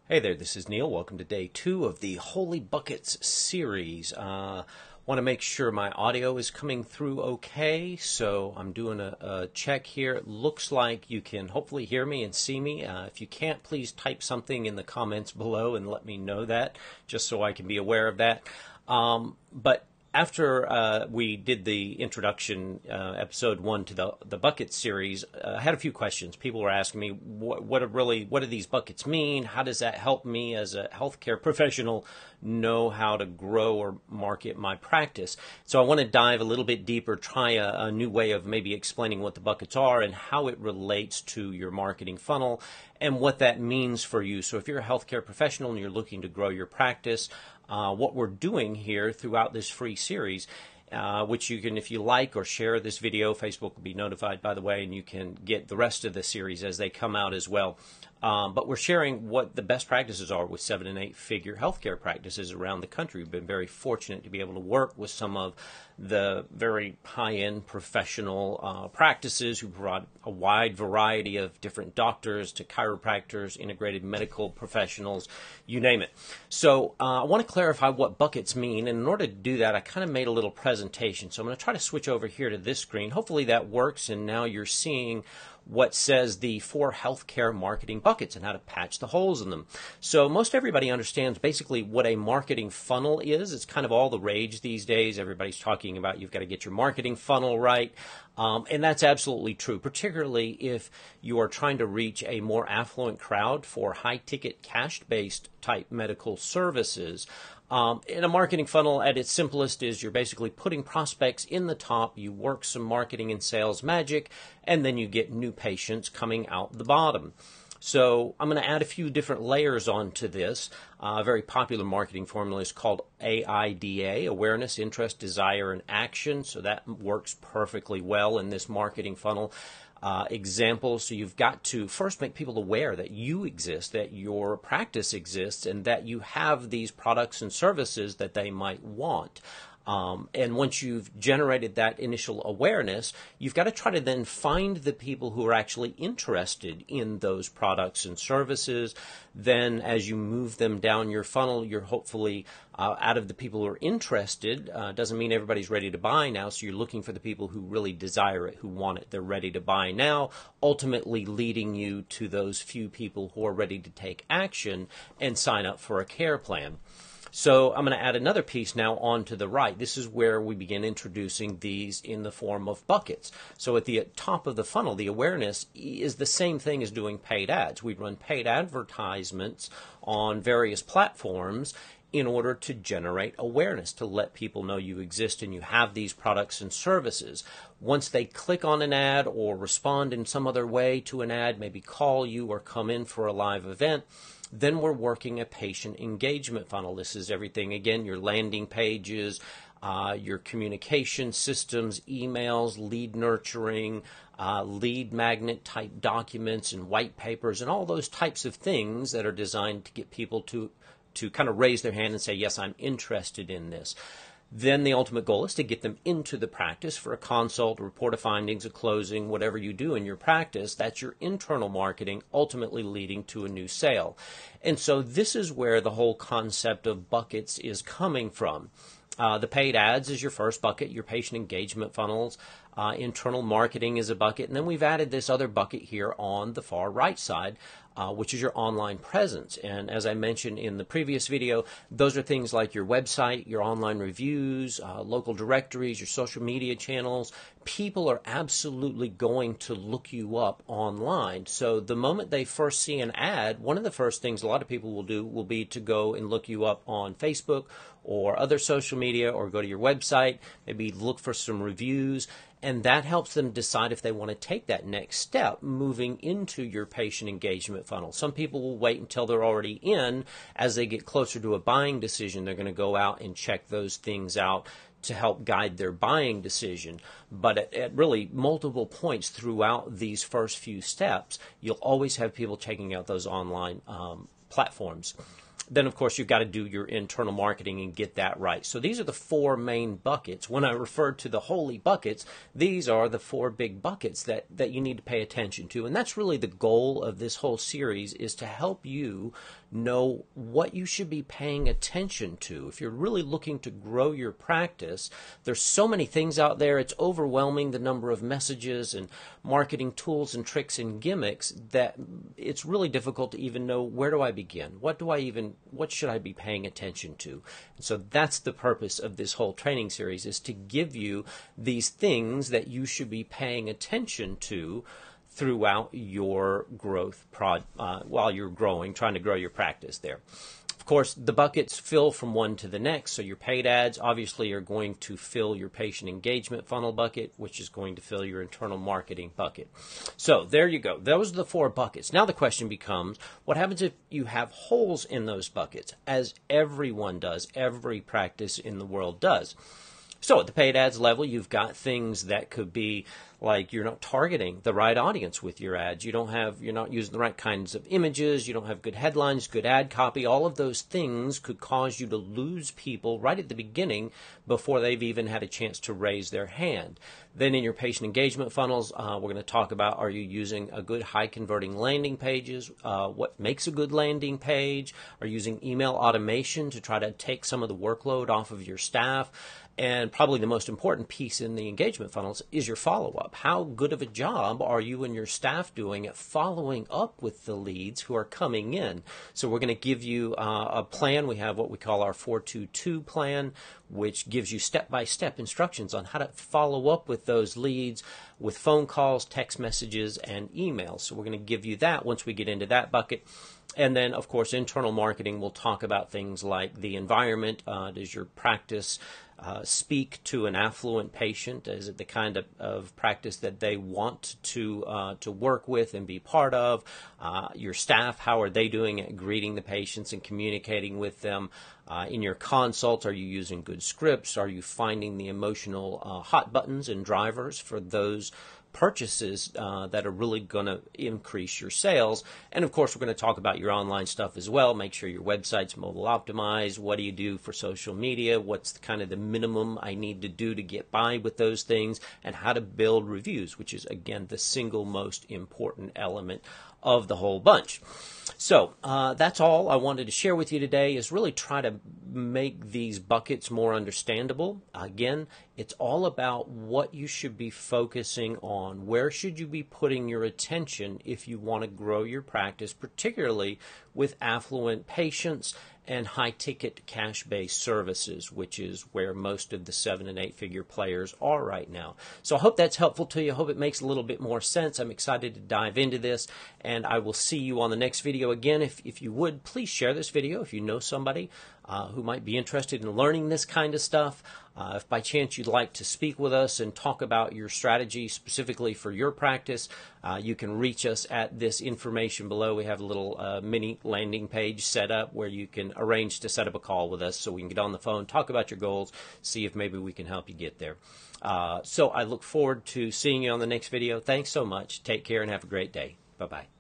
Hey there, this is Neil. Welcome to day 2 of the Holy Buckets series. Want to make sure my audio is coming through okay, so I'm doing a check here. It looks like you can hopefully hear me and see me. If you can't, please type something in the comments below and let me know that, just so I can be aware of that. But after we did the introduction, episode 1 to the bucket series, I had a few questions. People were asking me, what do these buckets mean? How does that help me as a healthcare professional know how to grow or market my practice? So I want to dive a little bit deeper, try a new way of maybe explaining what the buckets are and how it relates to your marketing funnel and what that means for you. So if you're a healthcare professional and you're looking to grow your practice, what we're doing here throughout this free series, which you can, if you like or share this video, Facebook will be notified, by the way, and you can get the rest of the series as they come out as well. But we're sharing what the best practices are with 7- and 8-figure healthcare practices around the country. We've been very fortunate to be able to work with some of the very high-end professional practices who provide a wide variety of different doctors to chiropractors, integrated medical professionals, you name it. So I want to clarify what buckets mean, and in order to do that, I kind of made a little presentation. So I'm going to try to switch over here to this screen. Hopefully that works, and now you're seeing what says the 4 healthcare marketing buckets and how to patch the holes in them. So most everybody understands basically what a marketing funnel is. It's kind of all the rage these days. Everybody's talking about you've got to get your marketing funnel right. And that's absolutely true, particularly if you are trying to reach a more affluent crowd for high-ticket, cash-based type medical services. In a marketing funnel, at its simplest, is you're basically putting prospects in the top, you work some marketing and sales magic, and then you get new patients coming out the bottom. So I'm going to add a few different layers onto this. A very popular marketing formula is called AIDA, Awareness, Interest, Desire, and Action. So that works perfectly well in this marketing funnel. Examples, so you've got to first make people aware that you exist, that your practice exists, and that you have these products and services that they might want. And once you've generated that initial awareness, you've got to try to then find the people who are actually interested in those products and services. Then as you move them down your funnel, you're hopefully out of the people who are interested. Doesn't mean everybody's ready to buy now, so you're looking for the people who really desire it, who want it, they're ready to buy now, ultimately leading you to those few people who are ready to take action and sign up for a care plan. So I'm going to add another piece now onto the right. This is where we begin introducing these in the form of buckets. So at the top of the funnel, the awareness is the same thing as doing paid ads. We run paid advertisements on various platforms in order to generate awareness, to let people know you exist and you have these products and services. Once they click on an ad or respond in some other way to an ad, maybe call you or come in for a live event, then we're working a patient engagement funnel. This is everything, again, your landing pages, your communication systems, emails, lead nurturing, lead magnet type documents and white papers and all those types of things that are designed to get people to kind of raise their hand and say, yes, I'm interested in this. Then the ultimate goal is to get them into the practice for a consult, a report of findings, a closing, whatever you do in your practice. That's your internal marketing, ultimately leading to a new sale. And so this is where the whole concept of buckets is coming from. The paid ads is your first bucket, your patient engagement funnels, internal marketing is a bucket, and then we've added this other bucket here on the far right side, which is your online presence. And as I mentioned in the previous video, those are things like your website, your online reviews, local directories, your social media channels. People are absolutely going to look you up online. So the moment they first see an ad, one of the first things a lot of people will do will be to go and look you up on Facebook or other social media, or go to your website, maybe look for some reviews, and that helps them decide if they want to take that next step moving into your patient engagement funnel. Some people will wait until they're already in. As they get closer to a buying decision, they're going to go out and check those things out to help guide their buying decision. But at really multiple points throughout these first few steps, you'll always have people checking out those online platforms. then of course you've got to do your internal marketing and get that right. So these are the four main buckets. When I referred to the holy buckets, these are the four big buckets that you need to pay attention to. And that's really the goal of this whole series, is to help you know what you should be paying attention to. If you're really looking to grow your practice, there's so many things out there. It's overwhelming, the number of messages and marketing tools and tricks and gimmicks, that it's really difficult to even know, where do I begin? What should I be paying attention to? And so that's the purpose of this whole training series, is to give you these things that you should be paying attention to throughout your growth while you're growing, trying to grow your practice there. Of course, the buckets fill from one to the next. So your paid ads obviously are going to fill your patient engagement funnel bucket, which is going to fill your internal marketing bucket. So there you go. Those are the four buckets. Now the question becomes, what happens if you have holes in those buckets? As everyone does, every practice in the world does. So at the paid ads level, you've got things that could be like, you're not targeting the right audience with your ads. You're not using the right kinds of images. You don't have good headlines, good ad copy. All of those things could cause you to lose people right at the beginning before they've even had a chance to raise their hand. Then in your patient engagement funnels, we're going to talk about, are you using a good high converting landing pages? What makes a good landing page? Are you using email automation to try to take some of the workload off of your staff? And probably the most important piece in the engagement funnels is your follow-up. How good of a job are you and your staff doing at following up with the leads who are coming in? So we're going to give you a plan. We have what we call our 422 plan, which gives you step-by-step instructions on how to follow up with those leads with phone calls, text messages, and emails. So we're going to give you that once we get into that bucket. And then, of course, internal marketing, we'll talk about things like the environment. Does your practice speak to an affluent patient? Is it the kind of practice that they want to work with and be part of? Your staff, how are they doing at greeting the patients and communicating with them? In your consults, are you using good scripts? Are you finding the emotional hot buttons and drivers for those purchases that are really going to increase your sales? And of course, we're going to talk about your online stuff as well. Make sure your website's mobile optimized. What do you do for social media? What's the minimum I need to do to get by with those things? And how to build reviews, which is, again, the single most important element of the whole bunch. So that's all I wanted to share with you today, is really try to make these buckets more understandable. Again, it's all about what you should be focusing on. Where should you be putting your attention if you want to grow your practice, particularly with affluent patients and high-ticket cash-based services, which is where most of the 7- and 8-figure players are right now. So I hope that's helpful to you. I hope it makes a little bit more sense. I'm excited to dive into this, and I will see you on the next video. Again, if you would, please share this video if you know somebody who might be interested in learning this kind of stuff. If by chance you'd like to speak with us and talk about your strategy specifically for your practice, you can reach us at this information below. We have a little mini landing page set up where you can arrange to set up a call with us so we can get on the phone, talk about your goals, see if maybe we can help you get there. So I look forward to seeing you on the next video. Thanks so much. Take care and have a great day. Bye-bye.